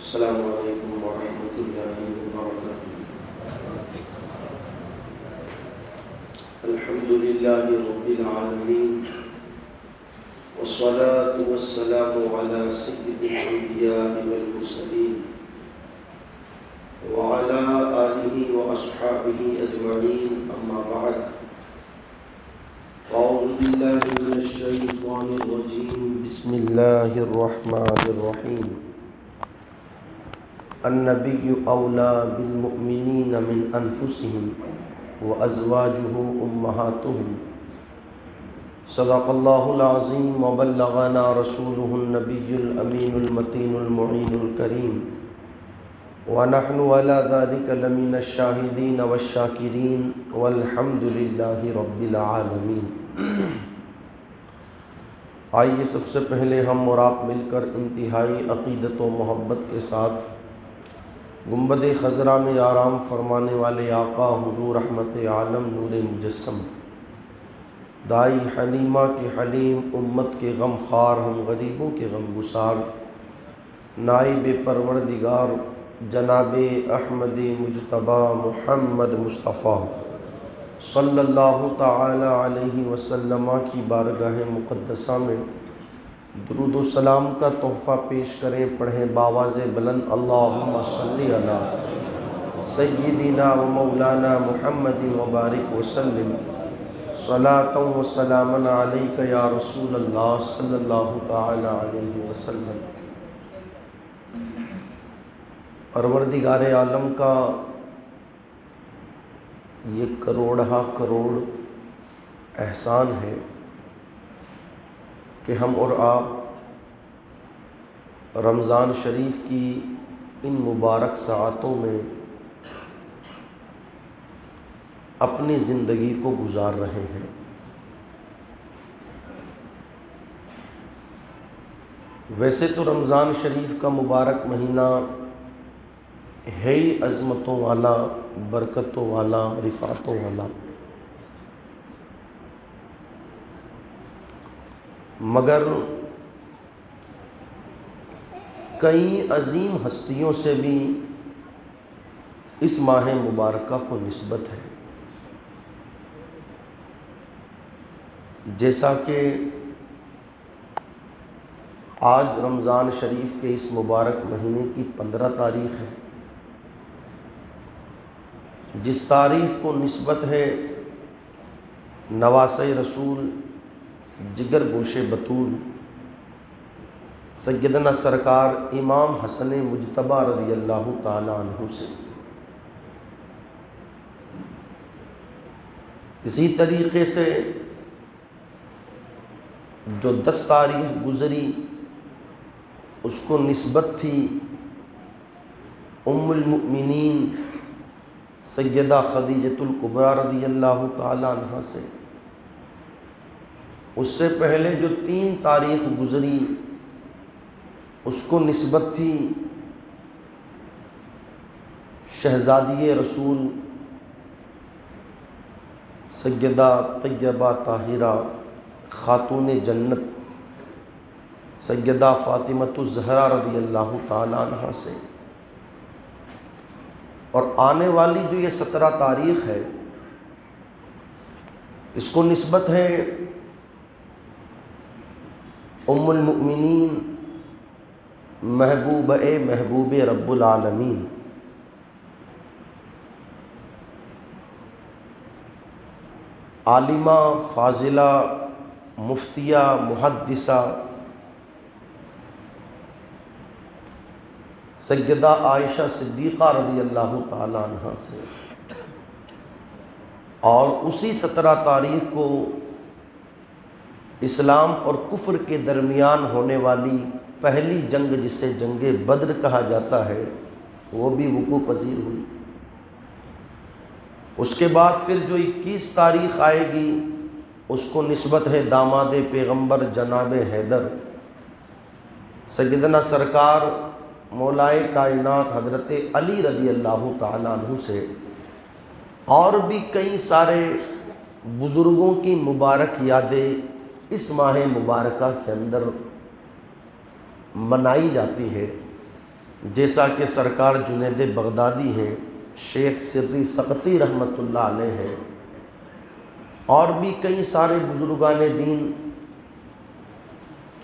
السلام علیکم ورحمۃ اللہ وبرکاتہ۔ الحمد للہ رب العالمین والصلاة والسلام علی سید الانبیاء والمرسلین وعلى آلہ واصحابہ اجمعین، اما بعد۔ اعوذ باللہ من الشیطان الرجیم، بسم اللہ الرحمن الرحیم۔ النبی اولیٰ بالمؤمنین من انفسہم وازواجہ امہاتہم، صدق اللہ العظیم وبلغنا رسولہ النبی الامین المتین المعین الکریم، ونحن علی ذلک لمن الشاہدین والشاکرین والحمد للہ رب العالمین۔ آئیے سب سے پہلے ہم اور آپ مل کر انتہائی عقیدت و محبت کے ساتھ گنبد خضرا میں آرام فرمانے والے آقا حضور رحمت عالم نور مجسم، دائی حلیمہ کے حلیم، امت کے غم خوار، ہم غریبوں کے غم گسار، نائب پروردگار جناب احمد مجتبی محمد مصطفیٰ صلی اللہ تعالی علیہ وسلم کی بارگاہ مقدسہ میں درود و سلام کا تحفہ پیش کریں۔ پڑھیں باواز بلند، اللہم صلی علی سیدنا و مولانا محمد مبارک وسلم، صلاۃ و سلام علیک یا رسول اللہ صلی اللہ تعالی علیہ وسلم۔ پروردگار عالم کا یہ کروڑہ کروڑ احسان ہے کہ ہم اور آپ رمضان شریف کی ان مبارک ساعتوں میں اپنی زندگی کو گزار رہے ہیں۔ ویسے تو رمضان شریف کا مبارک مہینہ ہے ہی عظمتوں والا، برکتوں والا، رفعتوں والا، مگر کئی عظیم ہستیوں سے بھی اس ماہ مبارکہ کو نسبت ہے، جیسا کہ آج رمضان شریف کے اس مبارک مہینے کی 15 تاریخ ہے، جس تاریخ کو نسبت ہے نواسۂ رسول، جگر گوش بطول، سیدنا سرکار امام حسن مجتبی رضی اللہ تعالی عنہ سے۔ اسی طریقے سے جو 10 تاریخ گزری اس کو نسبت تھی ام المؤمنین سیدہ خدیجۃ الکبریٰ رضی اللہ تعالی عنہ سے۔ اس سے پہلے جو 3 تاریخ گزری اس کو نسبت تھی شہزادی رسول سیدہ طیبہ طاہرہ خاتون جنت سیدہ فاطمۃ الزہرا رضی اللہ تعالی عنہ سے، اور آنے والی جو یہ 17 تاریخ ہے اس کو نسبت ہے ام المؤمنین محبوب رب العالمین عالمہ، فاضلہ، مفتیہ، محدثہ سیدہ عائشہ صدیقہ رضی اللہ تعالی عنہ سے، اور اسی 17 تاریخ کو اسلام اور کفر کے درمیان ہونے والی پہلی جنگ، جسے جنگ بدر کہا جاتا ہے، وہ بھی وقوع پذیر ہوئی۔ اس کے بعد پھر جو 21 تاریخ آئے گی اس کو نسبت ہے داماد پیغمبر جناب حیدر سیدنا سرکار مولائے کائنات حضرت علی رضی اللہ تعالی عنہ سے، اور بھی کئی سارے بزرگوں کی مبارک یادیں اس ماہ مبارکہ کے اندر منائی جاتی ہے۔ جیسا کہ سرکار جنید بغدادی ہیں، شیخ سری سقطی رحمۃ اللہ علیہ ہیں، اور بھی کئی سارے بزرگان دین.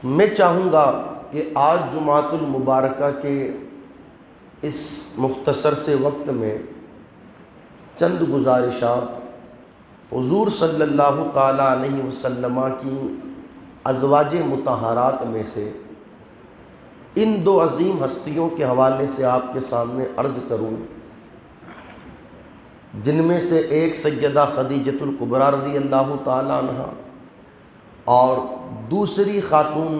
میں چاہوں گا کہ آج جمعۃ المبارکہ کے اس مختصر سے وقت میں چند گزارشات حضور صلی اللہ تعالی علیہ وسلم کی ازواج مطہرات میں سے ان دو عظیم ہستیوں کے حوالے سے آپ کے سامنے عرض کروں، جن میں سے ایک سیدہ خدیجۃ الکبریٰ رضی اللہ تعالی عنہا اور دوسری خاتون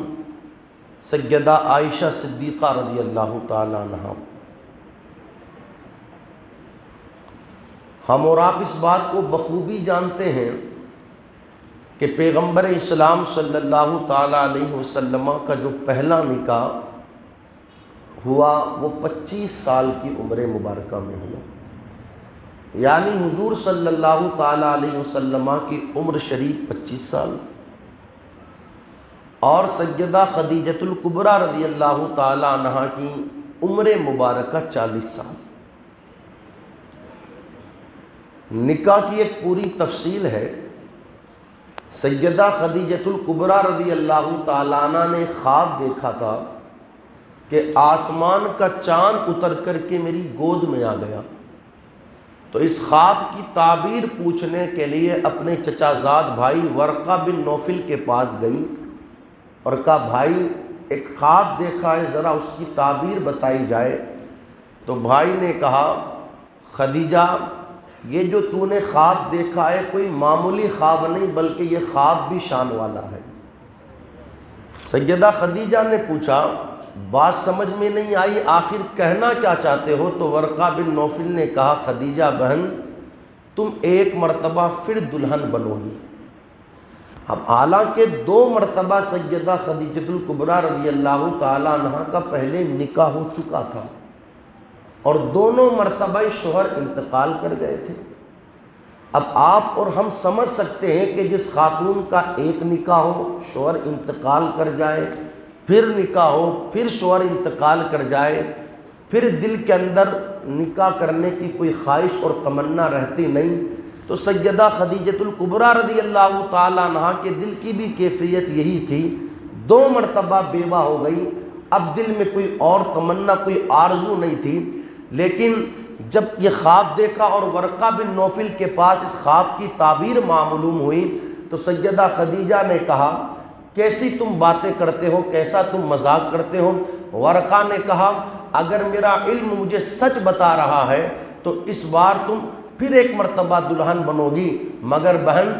سیدہ عائشہ صدیقہ رضی اللہ تعالی عنہا. ہم اور آپ اس بات کو بخوبی جانتے ہیں کہ پیغمبر اسلام صلی اللہ تعالی علیہ وسلم کا جو پہلا نکاح ہوا وہ 25 سال کی عمر مبارکہ میں ہوا. یعنی حضور صلی اللہ تعالی علیہ وسلم کی عمر شریف 25 سال اور سیدہ خدیجۃ الکبریٰ رضی اللہ تعالی عنہا کی عمر مبارکہ 40 سال. نکاح کی ایک پوری تفصیل ہے. سیدہ خدیجۃ الکبریٰ رضی اللہ تعالی عنہ نے خواب دیکھا تھا کہ آسمان کا چاند اتر کر کے میری گود میں آ گیا. تو اس خواب کی تعبیر پوچھنے کے لیے اپنے چچا زاد بھائی ورقہ بن نوفل کے پاس گئی اور کہا بھائی ایک خواب دیکھا ہے، ذرا اس کی تعبیر بتائی جائے. تو بھائی نے کہا خدیجہ یہ جو تو نے خواب دیکھا ہے کوئی معمولی خواب نہیں بلکہ یہ خواب بھی شان والا ہے. سیدہ خدیجہ نے پوچھا بات سمجھ میں نہیں آئی، آخر کہنا کیا چاہتے ہو؟ تو ورقہ بن نوفل نے کہا خدیجہ بہن تم ایک مرتبہ پھر دلہن بنو گی. اب حالانکہ 2 مرتبہ سیدہ خدیجۃ الکبریٰ رضی اللہ تعالی عنہا کا پہلے نکاح ہو چکا تھا اور دونوں مرتبہ شوہر انتقال کر گئے تھے. اب آپ اور ہم سمجھ سکتے ہیں کہ جس خاتون کا ایک نکاح ہو، شوہر انتقال کر جائے، پھر نکاح ہو، پھر شوہر انتقال کر جائے، پھر دل کے اندر نکاح کرنے کی کوئی خواہش اور تمنا رہتی نہیں. تو سیدہ خدیجۃ الکبریٰ رضی اللہ تعالی عنہا کے دل کی بھی کیفیت یہی تھی. 2 مرتبہ بیوہ ہو گئی، اب دل میں کوئی اور تمنا کوئی آرزو نہیں تھی. لیکن جب یہ خواب دیکھا اور ورقہ بن نوفل کے پاس اس خواب کی تعبیر معلوم ہوئی تو سیدہ خدیجہ نے کہا کیسی تم باتیں کرتے ہو، کیسا تم مذاق کرتے ہو؟ ورقہ نے کہا اگر میرا علم مجھے سچ بتا رہا ہے تو اس بار تم پھر ایک مرتبہ دلہن بنو گی، مگر بہن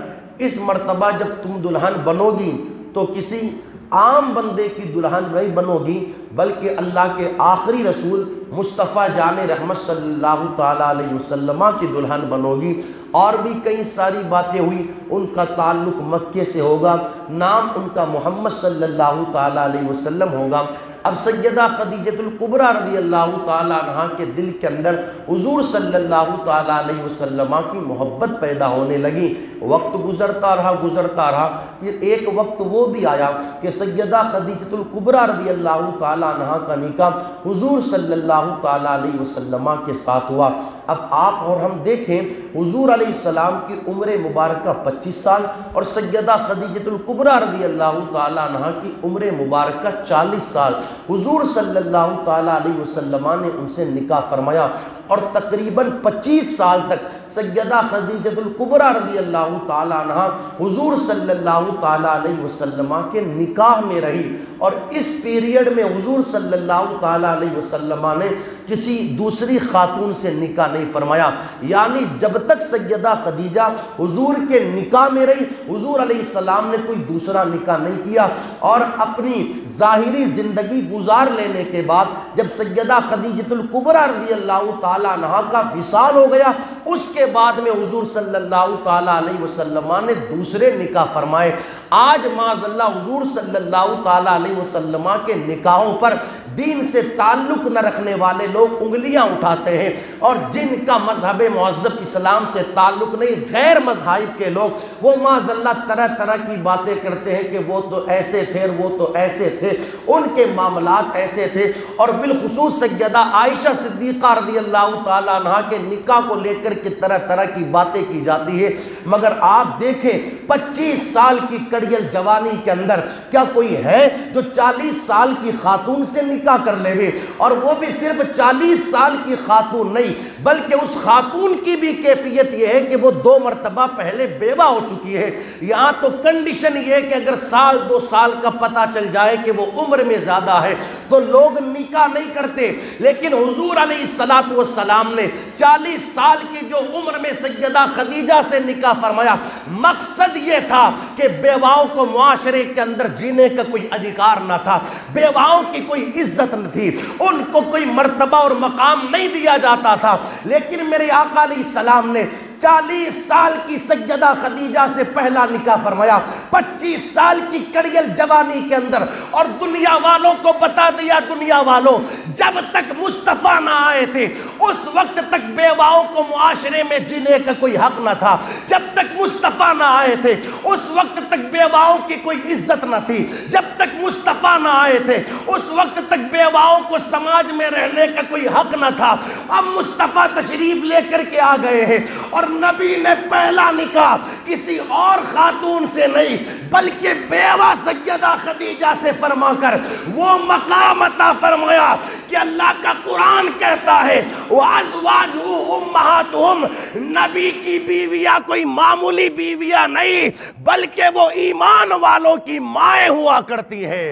اس مرتبہ جب تم دلہن بنو گی تو کسی عام بندے کی دلہن نہیں بنو گی بلکہ اللہ کے آخری رسول مصطفیٰ جان رحمت صلی اللہ تعالی علیہ وسلم کی دلہن بنو گی. اور بھی کئی ساری باتیں ہوئی. ان کا تعلق مکے سے ہوگا، نام ان کا محمد صلی اللہ تعالی علیہ وسلم ہوگا. اب سیدہ خدیجۃ الکبریٰ رضی اللہ تعالی عنہا کے دل کے اندر حضور صلی اللہ تعالی علیہ وسلم کی محبت پیدا ہونے لگی. وقت گزرتا رہا. پھر ایک وقت وہ بھی آیا کہ سیدہ خدیجۃ الکبریٰ رضی اللہ تعالی عنہا کا نکاح حضور صلی اللہ تعالی علیہ وسلم کے ساتھ ہوا. اب آپ اور ہم دیکھیں حضور علیہ السلام کی عمر مبارکہ 25 سال اور سیدہ خدیجۃ الکبریٰ رضی اللہ تعالی عنہا کی عمر مبارکہ 40 سال. حضور صلی اللہ تعالی علیہ وسلم نے ان سے نکاح فرمایا اور تقریباً 25 سال تک سیدہ خدیجۃ الکبریٰ رضی اللہ تعالی عنہا حضور صلی اللہ تعالی علیہ وسلم کے نکاح میں رہی. اور اس پیریڈ میں حضور صلی اللہ تعالی علیہ وسلم نے کسی دوسری خاتون سے نکاح نہیں فرمایا. یعنی جب تک سیدہ خدیجہ حضور کے نکاح میں رہی حضور علیہ السلام نے کوئی دوسرا نکاح نہیں کیا. اور اپنی ظاہری زندگی گزار لینے کے بعد جب سیدہ خدیجۃ الکبریٰ رضی اللہ تعالی تعالیٰ عنہ کا وصال ہو گیا، اس کے بعد میں حضور صلی اللہ تعالیٰ علیہ وسلم نے دوسرے نکاح فرمائے۔ آج معاذ اللہ حضور صلی اللہ تعالیٰ علیہ وسلم کے نکاحوں پر دین سے تعلق نہ رکھنے والے لوگ انگلیاں اٹھاتے ہیں، اور جن کا مذہب مہذب اسلام سے تعلق نہیں، غیر مذاہب کے لوگ، وہ معاذ اللہ طرح طرح کی باتیں کرتے ہیں کہ وہ تو ایسے تھے، وہ تو ایسے تھے، ان کے معاملات ایسے تھے۔ اور بالخصوص سیدہ عائشہ صدیقہ رضی اللہ تعالیٰ عنہ کے نکاح کو لے کر کے طرح طرح کی باتیں کی جاتی ہے، مگر آپ دیکھیں 25 سال کی کڑیل جوانی کے اندر کیا کوئی ہے جو 40 سال کی خاتون سے نکاح کر لے گے؟ اور وہ بھی صرف 40 سال کی خاتون نہیں، بلکہ اس خاتون کی بھی کیفیت یہ ہے کہ وہ 2 مرتبہ پہلے بیوہ ہو چکی ہے۔ یہاں تو کنڈیشن یہ ہے کہ اگر سال 2 سال کا پتہ چل جائے کہ وہ عمر میں زیادہ ہے تو لوگ نکاح نہیں کرتے، لیکن حضور علیہ السلام نے 40 سال کی جو عمر میں سیدہ خدیجہ سے نکاح فرمایا، مقصد یہ تھا کہ بیواؤں کو معاشرے کے اندر جینے کا کوئی ادھیکار نہ تھا، بیواؤں کی کوئی عزت نہ تھی، ان کو کوئی مرتبہ اور مقام نہیں دیا جاتا تھا، لیکن میرے آقا علیہ السلام نے 40 سال کی سیدہ خدیجہ سے پہلا نکاح فرمایا، 25 سال کی کڑیل جوانی کے اندر، اور دنیا والوں کو بتا دیا، دنیا والوں جب تک مصطفیٰ نہ آئے تھے اس وقت تک بیواؤں کو معاشرے میں جینے کا کوئی حق نہ تھا، جب تک مصطفیٰ نہ آئے تھے اس وقت تک بیواؤں کی کوئی عزت نہ تھی، جب تک مصطفیٰ نہ آئے تھے اس وقت تک بیواؤں کو سماج میں رہنے کا کوئی حق نہ تھا۔ اب مصطفیٰ تشریف لے کر کے آ گئے ہیں، اور نبی نے پہلا نکاح کسی اور خاتون سے نہیں بلکہ بیوہ سیدہ خدیجہ سے فرما کر وہ مقام عطا فرمایا کہ اللہ کا قرآن کہتا ہے وَأَزْوَاجُهُ أُمَّهَاتُهُمْ، نبی کی بیویاں کوئی معمولی بیویاں نہیں بلکہ وہ ایمان والوں کی مائیں ہوا کرتی ہے۔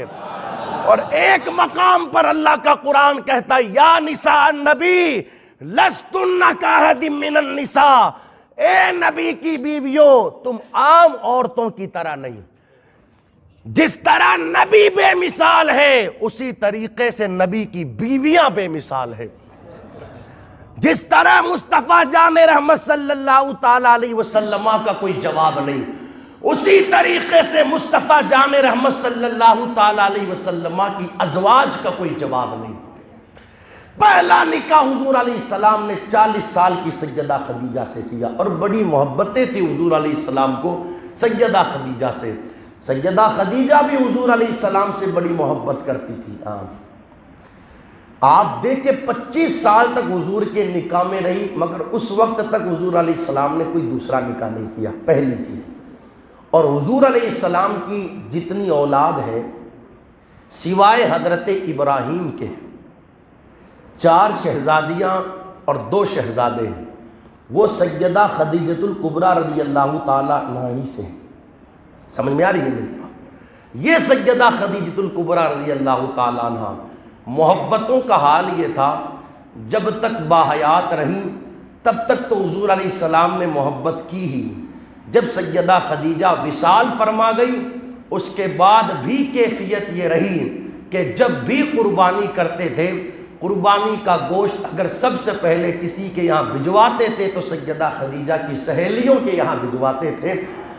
اور ایک مقام پر اللہ کا قرآن کہتا ہے یا نساء النبی لستن کاحد من النساء، اے نبی کی بیویوں تم عام عورتوں کی طرح نہیں، جس طرح نبی بے مثال ہے اسی طریقے سے نبی کی بیویاں بے مثال ہے، جس طرح مصطفیٰ جان رحمت صلی اللہ تعالی علیہ وسلم کا کوئی جواب نہیں، اسی طریقے سے مصطفیٰ جان رحمت صلی اللہ تعالی علیہ وسلم کی ازواج کا کوئی جواب نہیں۔ پہلا نکاح حضور علیہ السلام نے 40 سال کی سیدہ خدیجہ سے کیا، اور بڑی محبتیں تھی حضور علیہ السلام کو سیدہ خدیجہ سے۔ سیدہ خدیجہ بھی حضور علیہ السلام سے بڑی محبت کرتی تھی۔ آپ دیکھیں 25 سال تک حضور کے نکاح میں رہی، مگر اس وقت تک حضور علیہ السلام نے کوئی دوسرا نکاح نہیں کیا، پہلی چیز۔ اور حضور علیہ السلام کی جتنی اولاد ہے سوائے حضرت ابراہیم کے 4 شہزادیاں اور 2 شہزادے ہیں، وہ سیدہ خدیجۃ الکبریٰ رضی اللہ تعالیٰ عنہ ہی سے ہیں۔ سمجھ میں آ رہی ہے میری؟ یہ سیدہ خدیجۃ الکبریٰ رضی اللہ تعالیٰ عنہ محبتوں کا حال یہ تھا، جب تک باحیات رہیں تب تک تو حضور علیہ السلام نے محبت کی ہی، جب سیدہ خدیجہ وصال فرما گئی اس کے بعد بھی کیفیت یہ رہی کہ جب بھی قربانی کرتے تھے، قربانی کا گوشت اگر سب سے پہلے کسی کے یہاں بھجواتے تھے تو سیدہ خدیجہ کی سہیلیوں کے یہاں بھجواتے تھے۔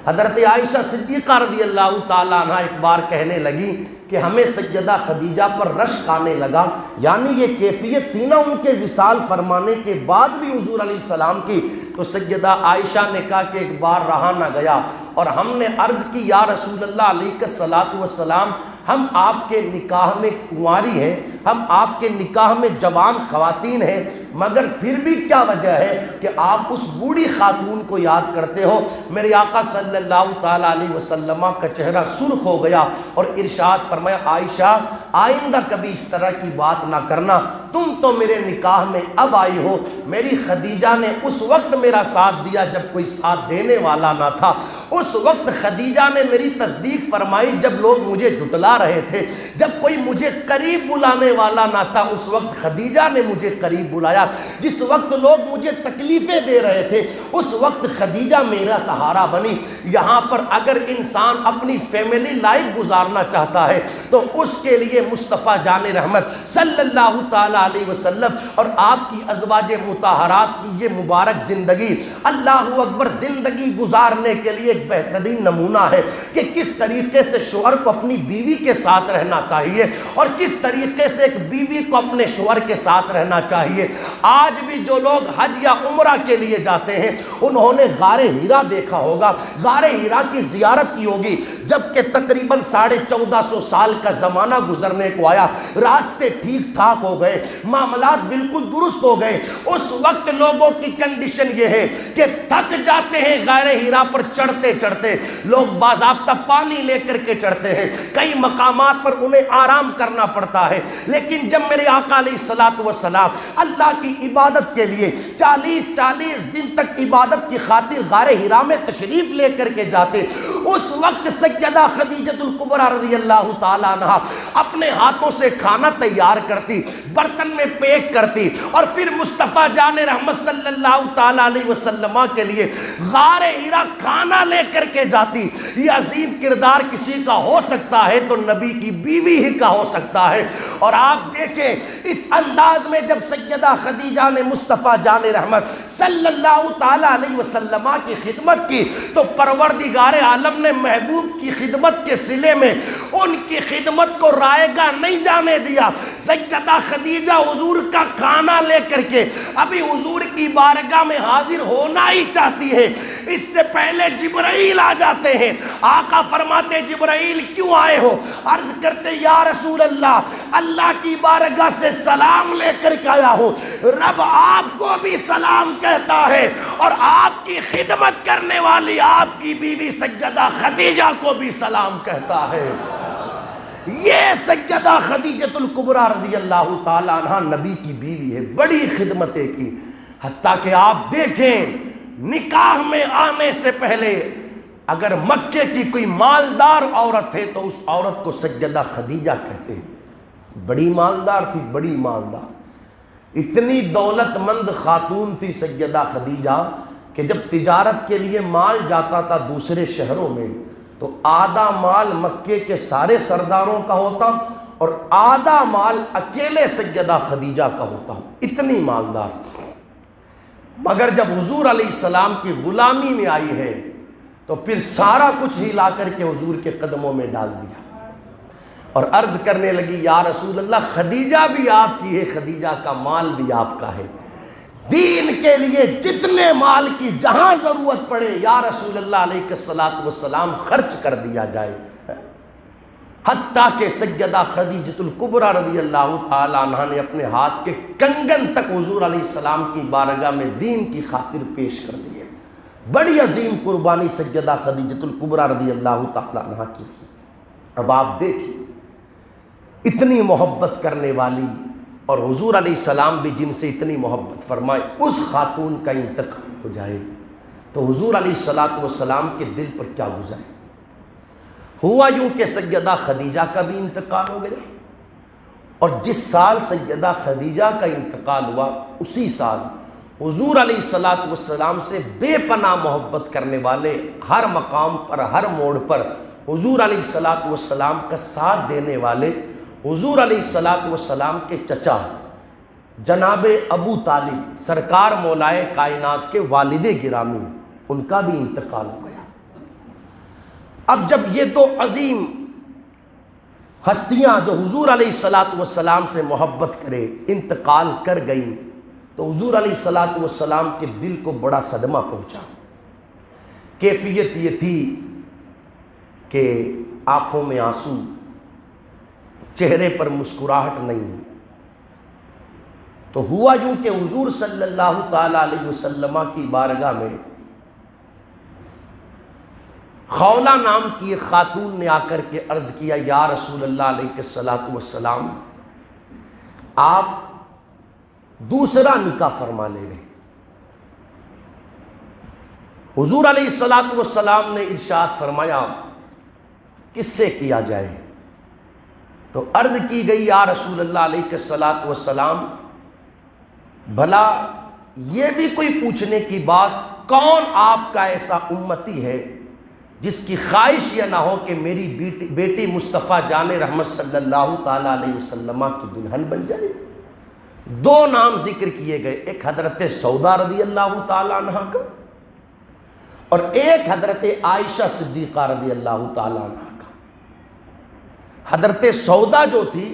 حضرت عائشہ صدیقہ رضی اللہ تعالیٰ عنہ ایک بار کہنے لگی کہ ہمیں سیدہ خدیجہ پر رشک آنے لگا، یعنی یہ کیفیت تھی نا ان کے وصال فرمانے کے بعد بھی حضور علیہ السلام کی۔ تو سیدہ عائشہ نے کہا کہ ایک بار رہا نہ گیا، اور ہم نے عرض کی یا رسول اللہ علیہ الصلاۃ والسلام، ہم آپ کے نکاح میں کنواری ہیں، ہم آپ کے نکاح میں جوان خواتین ہیں، مگر پھر بھی کیا وجہ ہے کہ آپ اس بوڑھی خاتون کو یاد کرتے ہو؟ میرے آقا صلی اللہ تعالیٰ علیہ وسلم کا چہرہ سرخ ہو گیا اور ارشاد فرمایا عائشہ آئندہ کبھی اس طرح کی بات نہ کرنا، تم تو میرے نکاح میں اب آئی ہو، میری خدیجہ نے اس وقت میرا ساتھ دیا جب کوئی ساتھ دینے والا نہ تھا، اس وقت خدیجہ نے میری تصدیق فرمائی جب لوگ مجھے جھٹلا رہے تھے، جب کوئی مجھے قریب بلانے والا نہ تھا اس وقت خدیجہ نے مجھے قریب بلایا۔ فرمایا جس وقت لوگ مجھے تکلیفیں دے رہے تھے اس وقت خدیجہ میرا سہارا بنی۔ یہاں پر اگر انسان اپنی فیملی لائف گزارنا چاہتا ہے تو اس کے لیے مصطفیٰ جان رحمت صلی اللہ تعالی علیہ وسلم اور آپ کی ازواج مطہرات کی یہ مبارک زندگی اللہ اکبر زندگی گزارنے کے لیے ایک بہترین نمونہ ہے کہ کس طریقے سے شوہر کو اپنی بیوی کے ساتھ رہنا چاہیے اور کس طریقے سے ایک بیوی کو اپنے شوہر کے ساتھ رہنا چاہیے۔ آج بھی جو لوگ حج یا عمرہ کے لیے جاتے ہیں انہوں نے غار ہیرا دیکھا ہوگا، غار ہیرا کی زیارت کی ہوگی، جبکہ تقریباً 1450 سال کا زمانہ گزرنے کو آیا، راستے ٹھیک ٹھاک ہو گئے، معاملات بالکل درست ہو گئے۔ اس وقت لوگوں کی کنڈیشن یہ ہے کہ تھک جاتے ہیں غار ہیرا پر چڑھتے چڑھتے، لوگ باضابطہ پانی لے کر کے چڑھتے ہیں، کئی مقامات پر انہیں آرام کرنا پڑتا ہے، لیکن جب میرے آقا علیہ الصلوۃ والسلام اللہ کی عبادت کے لیے 40 دن تک عبادت کی خاطر غار ہیرا میں تشریف لے کر کے جاتے، اس وقت سیدہ خدیجہ الکبریٰ رضی اللہ تعالیٰ عنہا اپنے ہاتھوں سے کھانا تیار کرتی، برتن میں پیک کرتی اور پھر مصطفیٰ جان رحمت صلی اللہ تعالیٰ علیہ وسلم کے لیے غار ہیرا کھانا لے کر کے جاتی۔ یہ عظیم کردار کسی کا ہو سکتا ہے تو نبی کی بیوی ہی کا ہو سکتا ہے۔ اور آپ دیکھیں اس انداز میں جب سیدہ خدیجہ نے مصطفیٰ جان رحمت صلی اللہ تعالیٰ علیہ وسلم کی خدمت کی تو پروردگار عالم نے محبوب کی خدمت کے صلے میں ان کی خدمت کو رائگاں نہیں جانے دیا۔ سیدہ خدیجہ حضور کا کھانا لے کر کے ابھی حضور کی بارگاہ میں حاضر ہونا ہی چاہتی ہے، اس سے پہلے جبرائیل آ جاتے ہیں۔ آقا فرماتے جبرائیل کیوں آئے ہو؟ عرض کرتے یا رسول اللہ اللہ کی بارگاہ سے سلام لے کر کے آیا ہوں، رب آپ کو بھی سلام کہتا ہے اور آپ کی خدمت کرنے والی آپ کی بیوی سیدہ خدیجہ کو بھی سلام کہتا ہے۔ یہ سیدہ خدیجہ الکبریٰ رضی اللہ تعالیٰ عنہ نبی کی بیوی ہے، بڑی خدمتیں کی، حتیٰ کہ آپ دیکھیں نکاح میں آنے سے پہلے اگر مکے کی کوئی مالدار عورت ہے تو اس عورت کو سیدہ خدیجہ کہتے ہیں۔ بڑی مالدار تھی، بڑی مالدار، اتنی دولت مند خاتون تھی سیدہ خدیجہ کہ جب تجارت کے لیے مال جاتا تھا دوسرے شہروں میں تو آدھا مال مکے کے سارے سرداروں کا ہوتا اور آدھا مال اکیلے سیدہ خدیجہ کا ہوتا، اتنی مالدار۔ مگر جب حضور علیہ السلام کی غلامی میں آئی ہے تو پھر سارا کچھ ہی لا کر کے حضور کے قدموں میں ڈال دیا اور عرض کرنے لگی یا رسول اللہ خدیجہ بھی آپ کی ہے، خدیجہ کا مال بھی آپ کا ہے، دین کے لیے جتنے مال کی جہاں ضرورت پڑے یا رسول اللہ علیہ الصلوۃ والسلام خرچ کر دیا جائے۔ حتیٰ کہ سیدہ خدیجہ الکبریٰ رضی اللہ تعالیٰ عنہ نے اپنے ہاتھ کے کنگن تک حضور علیہ السلام کی بارگاہ میں دین کی خاطر پیش کر دیے۔ بڑی عظیم قربانی سیدہ خدیجہ الکبریٰ رضی اللہ تعالیٰ عنہ کی تھی۔ اب آپ دیکھیں اتنی محبت کرنے والی اور حضور علیہ السلام بھی جن سے اتنی محبت فرمائے اس خاتون کا انتقال ہو جائے تو حضور علیہ الصلوۃ والسلام کے دل پر کیا گزرے۔ ہوا یوں کہ سیدہ خدیجہ کا بھی انتقال ہو گیا اور جس سال سیدہ خدیجہ کا انتقال ہوا اسی سال حضور علیہ الصلوۃ والسلام سے بے پناہ محبت کرنے والے ہر مقام پر ہر موڑ پر حضور علیہ الصلوۃ والسلام کا ساتھ دینے والے حضور علیہ الصلوۃ والسلام کے چچا جناب ابو طالب سرکار مولائے کائنات کے والد گرامی ان کا بھی انتقال ہو گیا۔ اب جب یہ دو عظیم ہستیاں جو حضور علیہ الصلوۃ والسلام سے محبت کرے انتقال کر گئیں تو حضور علیہ الصلوۃ والسلام کے دل کو بڑا صدمہ پہنچا۔ کیفیت یہ تھی کہ آنکھوں میں آنسو، چہرے پر مسکراہٹ نہیں۔ تو ہوا یوں کہ حضور صلی اللہ تعالی علیہ وسلم کی بارگاہ میں خولہ نام کی ایک خاتون نے آ کر کے عرض کیا یا رسول اللہ علیہ الصلوۃ والسلام آپ دوسرا نکاح فرما لے گئے۔ حضور علیہ الصلوۃ والسلام نے ارشاد فرمایا کس سے کیا جائے؟ تو عرض کی گئی یا رسول اللہ علیہ الصلوۃ والسلام بھلا یہ بھی کوئی پوچھنے کی بات، کون آپ کا ایسا امتی ہے جس کی خواہش یہ نہ ہو کہ میری بیٹی مصطفیٰ جان رحمت صلی اللہ تعالی علیہ وسلم کی دلہن بن جائے؟ دو نام ذکر کیے گئے، ایک حضرت سودا رضی اللہ تعالی عنہ کا اور ایک حضرت عائشہ صدیقہ رضی اللہ تعالی عنہ کا۔ حضرت سودا جو تھی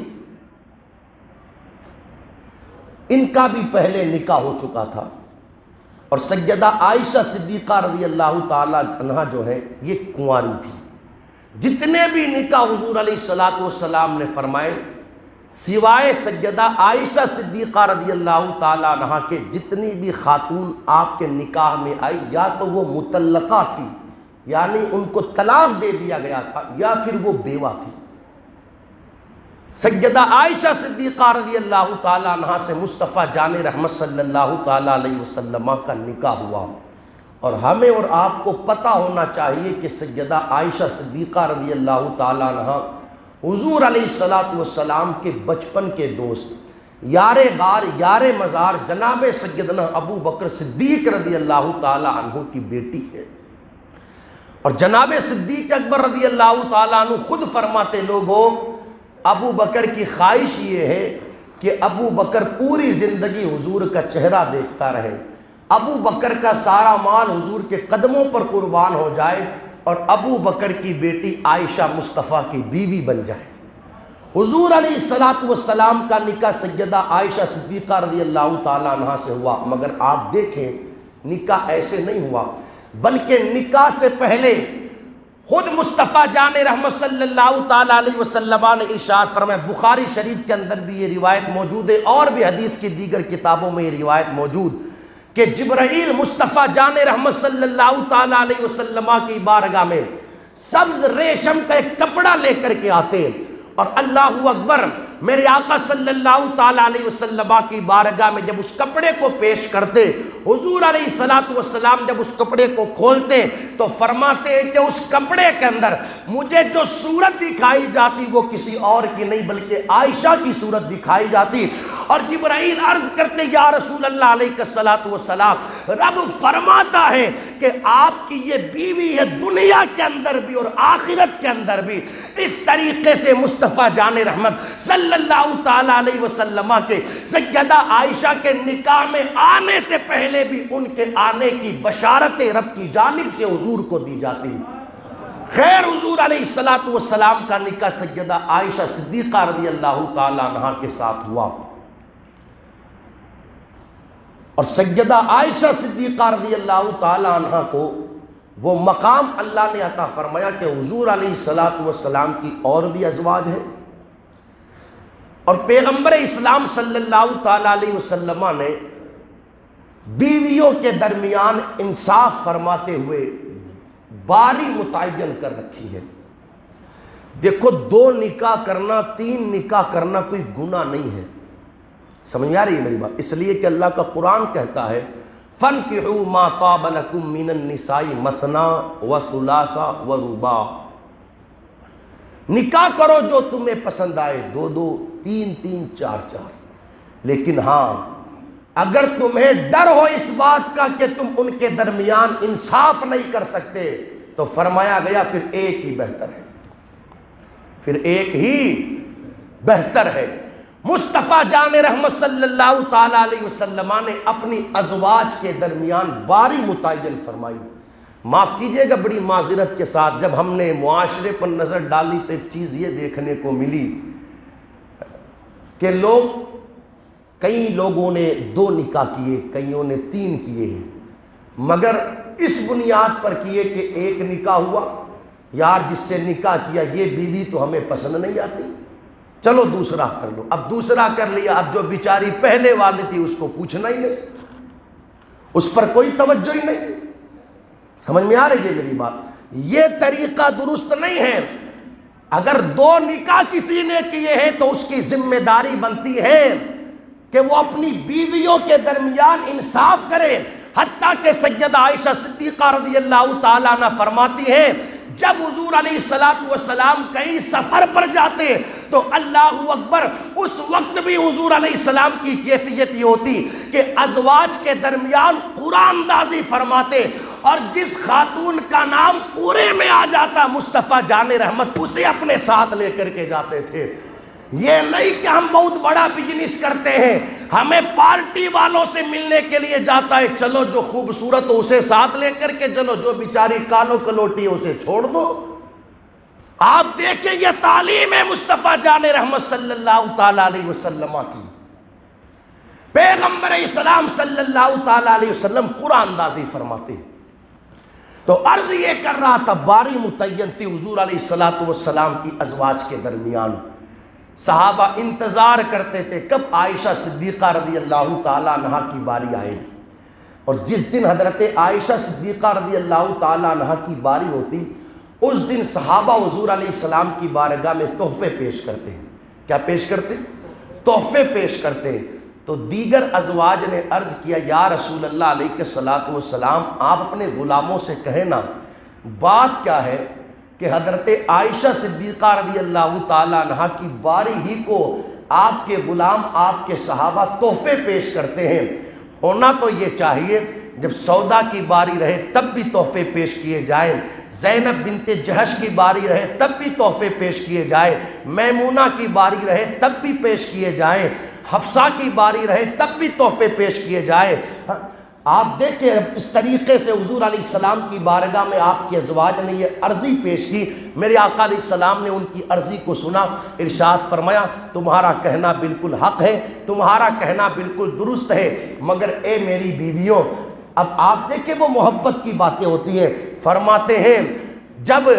ان کا بھی پہلے نکاح ہو چکا تھا، اور سیدہ عائشہ صدیقہ رضی اللہ تعالی عنہ جو ہے یہ کنواری تھی۔ جتنے بھی نکاح حضور علیہ الصلوۃ والسلام نے فرمائے، سوائے سیدہ عائشہ صدیقہ رضی اللہ تعالی عنہ کے جتنی بھی خاتون آپ کے نکاح میں آئی، یا تو وہ مطلقہ تھی یعنی ان کو طلاق دے دیا گیا تھا، یا پھر وہ بیوہ تھی۔ سیدہ عائشہ صدیقہ رضی اللہ تعالی عنہ سے مصطفیٰ جان رحمت صلی اللہ تعالی علیہ وسلم کا نکاح ہوا، اور ہمیں اور آپ کو پتہ ہونا چاہیے کہ سیدہ عائشہ صدیقہ رضی اللہ تعالی عنہ حضور علیہ الصلوۃ والسلام کے بچپن کے دوست، یار غار یار مزار جناب سیدنا ابو بکر صدیق رضی اللہ تعالی عنہ کی بیٹی ہے۔ اور جناب صدیق اکبر رضی اللہ تعالی عنہ خود فرماتے، لوگوں ابو بکر کی خواہش یہ ہے کہ ابو بکر پوری زندگی حضور کا چہرہ دیکھتا رہے، ابو بکر کا سارا مال حضور کے قدموں پر قربان ہو جائے، اور ابو بکر کی بیٹی عائشہ مصطفیٰ کی بیوی بن جائے۔ حضور علیہ الصلوۃ والسلام کا نکاح سیدہ عائشہ صدیقہ رضی اللہ تعالی عنہ سے ہوا، مگر آپ دیکھیں نکاح ایسے نہیں ہوا، بلکہ نکاح سے پہلے خود مصطفیٰ جان رحمت صلی اللہ تعالی علیہ وسلم نے ارشاد فرمایا، بخاری شریف کے اندر بھی یہ روایت موجود ہے اور بھی حدیث کی دیگر کتابوں میں یہ روایت موجود، کہ جبرائیل مصطفیٰ جان رحمت صلی اللہ تعالی علیہ وسلم کی بارگاہ میں سبز ریشم کا ایک کپڑا لے کر کے آتے، اور اللہ اکبر، میرے آقا صلی اللہ تعالی علیہ وسلم کی بارگاہ میں جب اس کپڑے کو پیش کرتے، حضور علیہ الصلوۃ والسلام جب اس کپڑے کو کھولتے تو فرماتے ہیں کہ اس کپڑے کے اندر مجھے جو صورت دکھائی جاتی وہ کسی اور کی نہیں بلکہ عائشہ کی صورت دکھائی جاتی، اور جبرائیل عرض کرتے، یا رسول اللہ علیہ الصلوۃ والسلام، رب فرماتا ہے کہ آپ کی یہ بیوی ہے دنیا کے اندر بھی اور آخرت کے اندر بھی۔ اس طریقے سے مصطفیٰ جان رحمت صلی اللہ تعالی علیہ وسلم کے سیدہ عائشہ کے نکاح میں آنے سے پہلے بھی ان کے آنے کی بشارت رب کی جانب سے حضور کو دی جاتی۔ خیر، حضور علیہ الصلوۃ والسلام کا نکاح سیدہ عائشہ صدیقہ رضی اللہ تعالی عنہ کے ساتھ ہوا، اور سیدہ عائشہ صدیقہ رضی اللہ تعالی عنہ کو وہ مقام اللہ نے عطا فرمایا کہ حضور علیہ الصلوۃ والسلام کی اور بھی ازواج ہیں، اور پیغمبر اسلام صلی اللہ تعالی علیہ وسلم نے بیویوں کے درمیان انصاف فرماتے ہوئے باری متعین کر رکھی ہے۔ دیکھو، 2 نکاح کرنا، 3 نکاح کرنا کوئی گناہ نہیں ہے، سمجھ آ رہی ہے میری بات؟ اس لیے کہ اللہ کا قرآن کہتا ہے، فَانْكِحُوا مَا طَابَ لَكُم مِّنَ النِّسَاءِ مَثْنَىٰ وَثُلَاثَ وَرُبَاعَ، نکاح کرو جو تمہیں پسند آئے، 2 3 4 لیکن ہاں اگر تمہیں ڈر ہو اس بات کا کہ تم ان کے درمیان انصاف نہیں کر سکتے تو فرمایا گیا پھر ایک ہی بہتر ہے، پھر ایک ہی بہتر ہے۔ مصطفیٰ جان رحمت صلی اللہ تعالی علیہ وسلم نے اپنی ازواج کے درمیان باری متعین فرمائی۔ معاف کیجئے گا بڑی معذرت کے ساتھ، جب ہم نے معاشرے پر نظر ڈالی تو ایک چیز یہ دیکھنے کو ملی کہ کئی لوگوں نے 2 نکاح کیے، کئیوں نے 3 کیے ہیں، مگر اس بنیاد پر کیے کہ ایک نکاح ہوا، یار جس سے نکاح کیا یہ بیوی تو ہمیں پسند نہیں آتی، چلو دوسرا کر لو۔ اب دوسرا کر لیا، اب جو بیچاری پہلے والی تھی اس کو پوچھنا ہی نہیں، اس پر کوئی توجہ ہی نہیں۔ سمجھ میں آ رہی ہے میری بات؟ یہ طریقہ درست نہیں ہے۔ اگر 2 نکاح کسی نے کیے ہیں تو اس کی ذمہ داری بنتی ہے کہ وہ اپنی بیویوں کے درمیان انصاف کرے۔ حتیٰ کہ سیدہ عائشہ صدیقہ رضی اللہ تعالیٰ عنہ فرماتی ہیں، جب حضور حضور علیہ الصلوۃ والسلام کہیں سفر پر جاتے تو اللہ اکبر، اس وقت بھی حضور علیہ السلام کی کیفیت یہ ہوتی کہ ازواج کے درمیان قرآن اندازی فرماتے، اور جس خاتون کا نام قرے میں آ جاتا مصطفیٰ جان رحمت، اسے اپنے ساتھ لے کر کے جاتے تھے۔ یہ نہیں کہ ہم بہت بڑا بزنس کرتے ہیں، ہمیں پارٹی والوں سے ملنے کے لیے جاتا ہے، چلو جو خوبصورت ہو اسے ساتھ لے کر کے چلو، جو بیچاری کالو کلوٹی ہے اسے چھوڑ دو۔ آپ دیکھیں یہ تعلیم ہے مصطفیٰ جان رحمت صلی اللہ تعالی علیہ وسلم کی۔ پیغمبر اسلام صلی اللہ تعالی علیہ وسلم قرآن اندازی فرماتے ہیں۔ تو عرض یہ کر رہا تھا، باری متعین تھی حضور علیہ الصلوۃ والسلام کی ازواج کے درمیان۔ صحابہ انتظار کرتے تھے کب عائشہ صدیقہ رضی اللہ تعالیٰ عنہ کی باری آئے گی، اور جس دن حضرت عائشہ صدیقہ رضی اللہ تعالیٰ عنہ کی باری ہوتی، اس دن صحابہ حضور علیہ السلام کی بارگاہ میں تحفے پیش کرتے ہیں۔ کیا پیش کرتے؟ تحفے پیش کرتے ہیں۔ تو دیگر ازواج نے عرض کیا، یا رسول اللہ علیہ الصلوۃ والسلام، آپ اپنے غلاموں سے کہیں نا، بات کیا ہے کہ حضرت عائشہ صدیقہ رضی اللہ تعالیٰ عنہ کی باری ہی کو آپ کے غلام، آپ کے صحابہ تحفے پیش کرتے ہیں۔ ہونا تو یہ چاہیے جب سودا کی باری رہے تب بھی تحفے پیش کیے جائیں، زینب بنت جہش کی باری رہے تب بھی تحفے پیش کیے جائیں، میمونہ کی باری رہے تب بھی پیش کیے جائیں، حفصہ کی باری رہے تب بھی تحفے پیش کیے جائیں۔ آپ دیکھیں اس طریقے سے حضور علیہ السلام کی بارگاہ میں آپ کی ازواج نے یہ عرضی پیش کی۔ میرے آقا علیہ السلام نے ان کی عرضی کو سنا، ارشاد فرمایا، تمہارا کہنا بالکل حق ہے، تمہارا کہنا بالکل درست ہے، مگر اے میری بیویوں، اب آپ دیکھیں وہ محبت کی باتیں ہوتی ہیں، فرماتے ہیں جب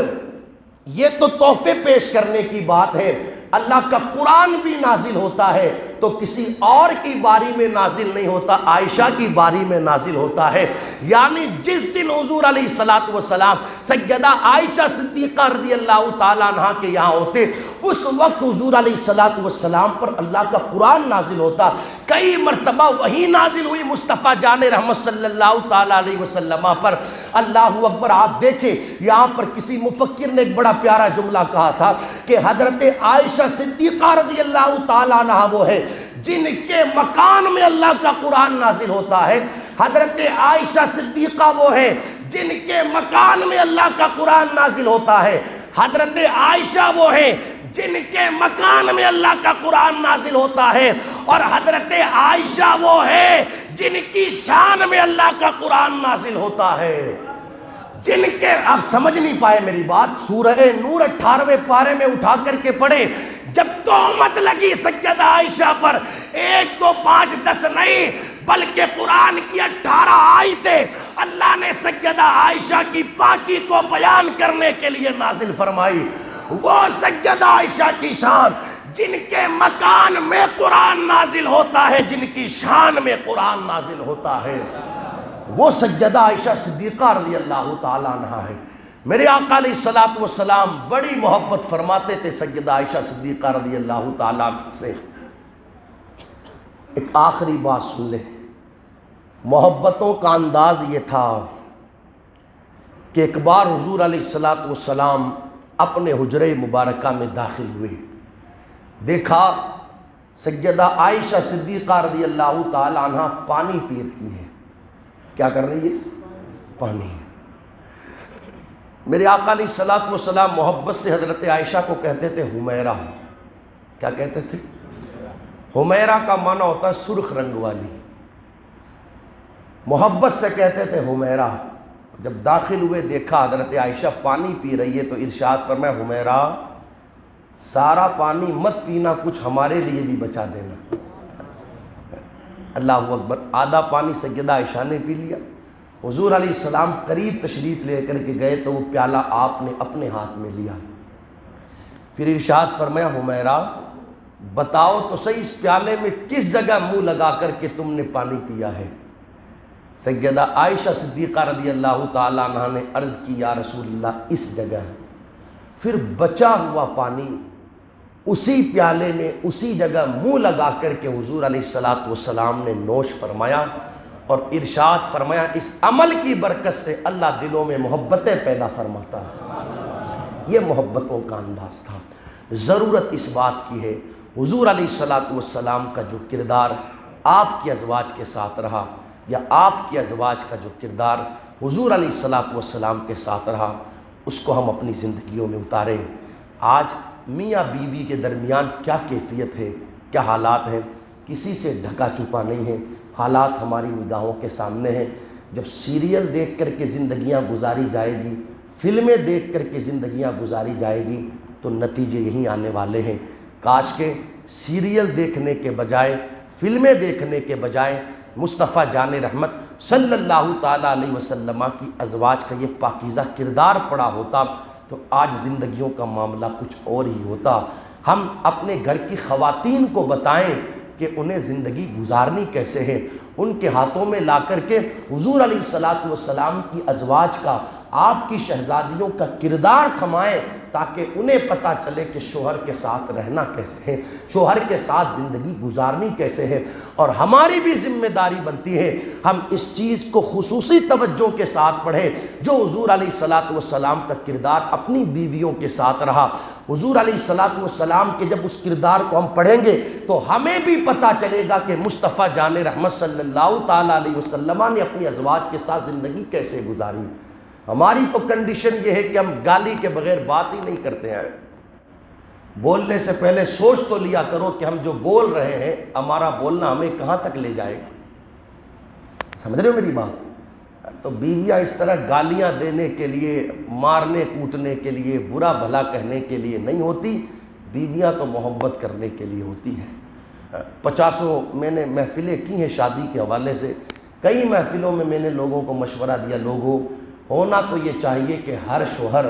یہ تو تحفے پیش کرنے کی بات ہے، اللہ کا قرآن بھی نازل ہوتا ہے تو کسی اور کی باری میں نازل نہیں ہوتا، عائشہ کی باری میں نازل ہوتا ہے۔ یعنی جس دن حضور علیہ الصلوۃ والسلام سیدہ عائشہ صدیقہ رضی اللہ تعالیٰ عنہ کے یہاں ہوتے، اس وقت حضور علیہ الصلوۃ والسلام پر اللہ کا قرآن نازل ہوتا۔ کئی مرتبہ وہی نازل ہوئی مصطفیٰ جان رحمت صلی اللہ تعالیٰ علیہ وسلم پر۔ اللہ اکبر، آپ دیکھیں یہاں پر کسی مفکر نے ایک بڑا پیارا جملہ کہا تھا کہ حضرت عائشہ صدیقہ رضی اللہ تعالیٰ عنہ وہ ہے جن کے مکان میں اللہ کا قرآن نازل ہوتا ہے، حضرت عائشہ صدیقہ وہ ہے جن کے مکان میں اللہ کا قرآن نازل ہوتا ہے، حضرت عائشہ وہ ہے جن کے مکان میں اللہ کا قرآن نازل ہوتا ہے، اور حضرت عائشہ وہ ہے جن کی شان میں اللہ کا قرآن نازل ہوتا ہے، جن کے آپ سمجھ نہیں پائے میری بات، سورہ نور 18ویں پارے میں اٹھا کر کے پڑھے، جب تہمت لگی سیدہ عائشہ پر، 1 2 5 10 نہیں بلکہ قرآن کی 18 آیتیں اللہ نے سیدہ عائشہ کی پاکی کو بیان کرنے کے لیے نازل فرمائی۔ وہ سیدہ عائشہ کی شان جن کے مکان میں قرآن نازل ہوتا ہے، جن کی شان میں قرآن نازل ہوتا ہے، وہ سیدہ عائشہ صدیقہ رضی اللہ تعالیٰ عنہ ہے۔ میرے آقا علیہ الصلوۃ والسلام بڑی محبت فرماتے تھے سیدہ عائشہ صدیقہ رضی اللہ تعالیٰ عنہ سے۔ ایک آخری بات سن لیں، محبتوں کا انداز یہ تھا کہ ایک بار حضور علیہ الصلوۃ والسلام اپنے حجرے مبارکہ میں داخل ہوئے، دیکھا سیدہ عائشہ صدیقہ رضی اللہ تعالیٰ عنہ پانی پی رہی ہے۔ کیا کر رہی ہے؟ پانی۔ میرے آقا علیہ الصلوۃ والسلام محبت سے حضرت عائشہ کو کہتے تھے حمیرہ۔ کیا کہتے تھے؟ حمیرہ کا معنی ہوتا ہے سرخ رنگ والی، محبت سے کہتے تھے حمیرہ۔ جب داخل ہوئے دیکھا حضرت عائشہ پانی پی رہی ہے تو ارشاد فرمایا، حمیرہ سارا پانی مت پینا، کچھ ہمارے لیے بھی بچا دینا۔ اللہ اکبر، آدھا پانی سیدہ عائشہ نے پی لیا۔ حضور علیہ السلام قریب تشریف لے کر کے گئے تو وہ پیالہ آپ نے اپنے ہاتھ میں لیا، پھر ارشاد فرمایا، حمیرہ بتاؤ تو صحیح اس پیالے میں کس جگہ منہ لگا کر کے تم نے پانی پیا ہے؟ سیدہ عائشہ صدیقہ رضی اللہ تعالیٰ عنہ نے عرض کی، یا رسول اللہ اس جگہ۔ پھر بچا ہوا پانی اسی پیالے میں اسی جگہ منہ لگا کر کے حضور علیہ الصلوۃ والسلام نے نوش فرمایا، اور ارشاد فرمایا اس عمل کی برکت سے اللہ دلوں میں محبتیں پیدا فرماتا ہے۔ یہ محبتوں کا انداز تھا۔ ضرورت اس بات کی ہے حضور علیہ الصلوۃ والسلام کا جو کردار آپ کی ازواج کے ساتھ رہا، یا آپ کی ازواج کا جو کردار حضور علیہ الصلوۃ والسلام کے ساتھ رہا، اس کو ہم اپنی زندگیوں میں اتاریں۔ آج میاں بیوی کے درمیان کیا کیفیت ہے، کیا حالات ہیں، کسی سے ڈھکا چھپا نہیں ہے، حالات ہماری نگاہوں کے سامنے ہیں۔ جب سیریل دیکھ کر کے زندگیاں گزاری جائے گی، فلمیں دیکھ کر کے زندگیاں گزاری جائے گی، تو نتیجے یہی آنے والے ہیں۔ کاش کہ سیریل دیکھنے کے بجائے، فلمیں دیکھنے کے بجائے مصطفیٰ جان رحمت صلی اللہ تعالیٰ علیہ وسلم کی ازواج کا یہ پاکیزہ کردار پڑا ہوتا تو آج زندگیوں کا معاملہ کچھ اور ہی ہوتا۔ ہم اپنے گھر کی خواتین کو بتائیں کہ انہیں زندگی گزارنی کیسے ہے، ان کے ہاتھوں میں لا کر کے حضور علیہ الصلوۃ والسلام کی ازواج کا، آپ کی شہزادیوں کا کردار تھمائیں، تاکہ انہیں پتہ چلے کہ شوہر کے ساتھ رہنا کیسے ہے، شوہر کے ساتھ زندگی گزارنی کیسے ہے۔ اور ہماری بھی ذمہ داری بنتی ہے ہم اس چیز کو خصوصی توجہ کے ساتھ پڑھیں جو حضور علیہ الصلوۃ والسلام کا کردار اپنی بیویوں کے ساتھ رہا۔ حضور علیہ الصلوۃ والسلام کے جب اس کردار کو ہم پڑھیں گے تو ہمیں بھی پتہ چلے گا کہ مصطفیٰ جان رحمت صلی اللہ تعالیٰ علیہ وسلم نے اپنی ازواج کے ساتھ زندگی کیسے گزاری۔ ہماری تو کنڈیشن یہ ہے کہ ہم گالی کے بغیر بات ہی نہیں کرتے ہیں۔ بولنے سے پہلے سوچ تو لیا کرو کہ ہم جو بول رہے ہیں ہمارا بولنا ہمیں کہاں تک لے جائے گا۔ سمجھ رہے ہو میری بات؟ تو بیویاں اس طرح گالیاں دینے کے لیے، مارنے کوٹنے کے لیے، برا بھلا کہنے کے لیے نہیں ہوتی، بیویاں تو محبت کرنے کے لیے ہوتی ہیں۔ 50 میں نے محفلیں کی ہیں شادی کے حوالے سے، کئی محفلوں میں نے لوگوں کو مشورہ دیا، لوگوں ہونا تو یہ چاہیے کہ ہر شوہر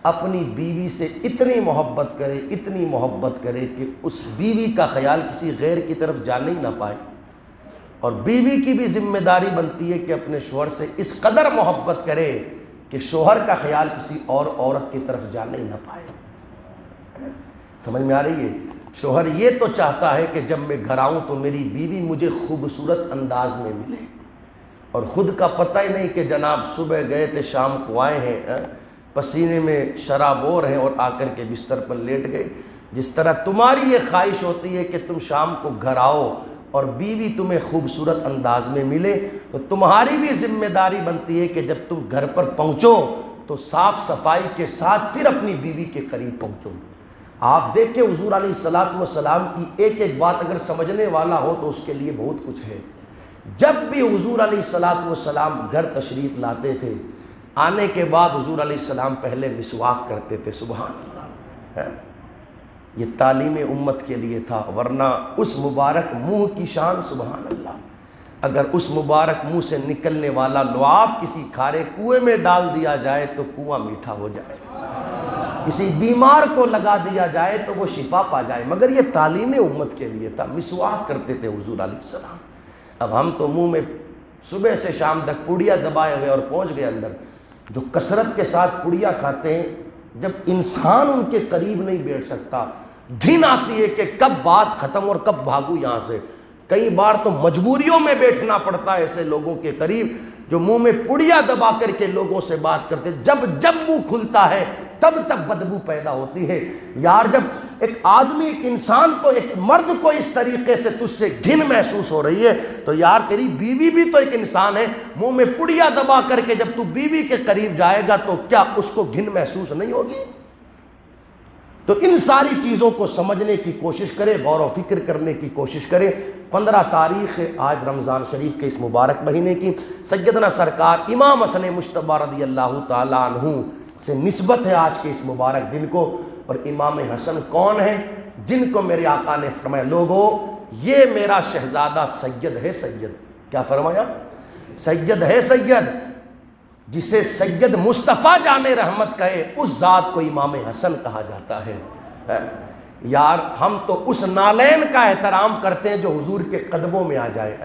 اپنی بیوی سے اتنی محبت کرے، اتنی محبت کرے کہ اس بیوی کا خیال کسی غیر کی طرف جانے ہی نہ پائے، اور بیوی کی بھی ذمہ داری بنتی ہے کہ اپنے شوہر سے اس قدر محبت کرے کہ شوہر کا خیال کسی اور عورت کی طرف جانے ہی نہ پائے۔ سمجھ میں آ رہی ہے؟ شوہر یہ تو چاہتا ہے کہ جب میں گھر آؤں تو میری بیوی مجھے خوبصورت انداز میں ملے، اور خود کا پتہ ہی نہیں کہ جناب صبح گئے تھے شام کو آئے ہیں، پسینے میں شرابور ہیں اور آ کر کے بستر پر لیٹ گئے۔ جس طرح تمہاری یہ خواہش ہوتی ہے کہ تم شام کو گھر آؤ اور بیوی تمہیں خوبصورت انداز میں ملے، تو تمہاری بھی ذمہ داری بنتی ہے کہ جب تم گھر پر پہنچو تو صاف صفائی کے ساتھ پھر اپنی بیوی کے قریب پہنچو۔ آپ دیکھیں حضور علیہ الصلوۃ والسلام کی ایک ایک بات اگر سمجھنے والا ہو تو اس کے لیے بہت کچھ ہے۔ جب بھی حضور علیہ الصلوۃ والسلام گھر تشریف لاتے تھے، آنے کے بعد حضور علیہ السلام پہلے مسواک کرتے تھے۔ سبحان اللہ، یہ تعلیم امت کے لیے تھا، ورنہ اس مبارک منہ کی شان سبحان اللہ، اگر اس مبارک منہ سے نکلنے والا لعاب کسی کھارے کنویں میں ڈال دیا جائے تو کنواں میٹھا ہو جائے، کسی بیمار کو لگا دیا جائے تو وہ شفا پا جائے، مگر یہ تعلیم امت کے لیے تھا۔ مسواک کرتے تھے حضور علیہ السلام۔ اب ہم تو منہ میں صبح سے شام تک پوڑیاں دبائے ہوئے اور پہنچ گئے اندر، جو کثرت کے ساتھ پوڑیاں کھاتے ہیں، جب انسان ان کے قریب نہیں بیٹھ سکتا، گھن آتی ہے کہ کب بات ختم اور کب بھاگو یہاں سے۔ کئی بار تو مجبوریوں میں بیٹھنا پڑتا ہے ایسے لوگوں کے قریب جو منہ میں پوڑیاں دبا کر کے لوگوں سے بات کرتے، جب منہ کھلتا ہے تب تک بدبو پیدا ہوتی ہے۔ یار جب ایک آدمی، ایک انسان کو، ایک مرد کو اس طریقے سے تجھ سے گھن محسوس ہو رہی ہے تو یار تیری بیوی بھی تو ایک انسان ہے، منہ میں پڑیاں دبا کر کے جب تو بیوی کے قریب جائے گا تو کیا اس کو گھن محسوس نہیں ہوگی؟ تو ان ساری چیزوں کو سمجھنے کی کوشش کرے، غور و فکر کرنے کی کوشش کرے۔ 15 تاریخ ہے آج رمضان شریف کے اس مبارک مہینے کی، سیدنا سرکار امام حسن مجتبی رضی اللہ تعالیٰ عنہ سے نسبت ہے آج کے اس مبارک دن کو۔ اور امام حسن کون ہیں؟ جن کو میرے آقا نے فرمایا، لوگو یہ میرا شہزادہ سید ہے۔ سید کیا فرمایا؟ سید ہے۔ سید جسے سید مصطفیٰ جان رحمت کہے اس ذات کو امام حسن کہا جاتا ہے۔ یار ہم تو اس نالین کا احترام کرتے ہیں جو حضور کے قدموں میں آ جائے،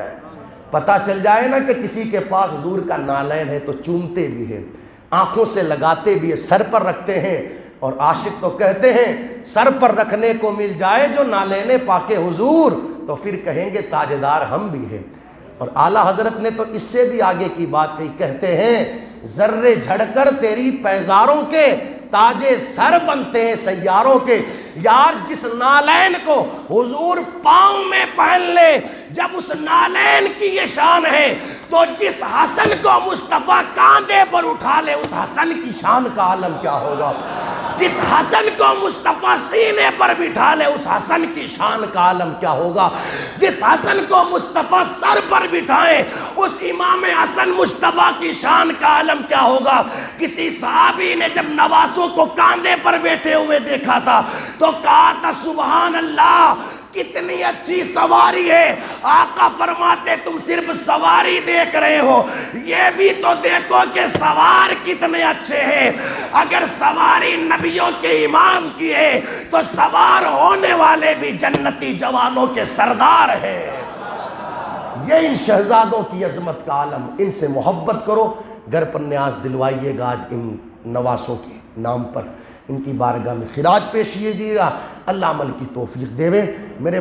پتہ چل جائے نا کہ کسی کے پاس حضور کا نالین ہے تو چومتے بھی ہیں، آنکھوں سے لگاتے بھی ہیں، سر پر رکھتے ہیں، اور عاشق تو کہتے ہیں سر پر رکھنے کو مل جائے جو نالین پاک حضور تو پھر کہیں گے تاجدار ہم بھی ہیں۔ اور اعلیٰ حضرت نے تو اس سے بھی آگے کی بات کہی، کہتے ہیں ذرے جھڑ کر تیری پیزاروں کے تاج سر بنتے ہیں سیاروں کے۔ یار جس نالین کو حضور پاؤں میں پہن لے، جب اس نالین کی یہ شان ہے، تو جس حسن کو مصطفیٰ کاندھے پر اٹھا لے اس حسن کی شان کا عالم کیا ہوگا؟ جس حسن کو مصطفیٰ سینے پر بٹھا لے اس حسن کی شان کا عالم کیا ہوگا؟ جس حسن کو مصطفیٰ سر پر بٹھائے اس امام حسن مجتبیٰ کی شان کا عالم کیا ہوگا؟ کسی صحابی نے جب نواسوں کو کاندھے پر بیٹھے ہوئے دیکھا تھا تو کہا تھا سبحان اللہ کتنی اچھی سواری ہے۔ آقا فرماتے تم صرف سواری دیکھ رہے ہو، یہ بھی تو دیکھو کہ سوار کتنے اچھے ہیں۔ اگر سواری نبیوں کے امام کی ہے تو سوار ہونے والے بھی جنتی جوانوں کے سردار ہیں۔ یہ ان شہزادوں کی عظمت کا عالم، ان سے محبت کرو، گھر پر نیاز دلوائیے گا آج ان نواسوں کے نام پر، ان کی بارگاہ میں خراج پیش کیجیے گا۔ اللہ عمل کی توفیق دے۔ میرے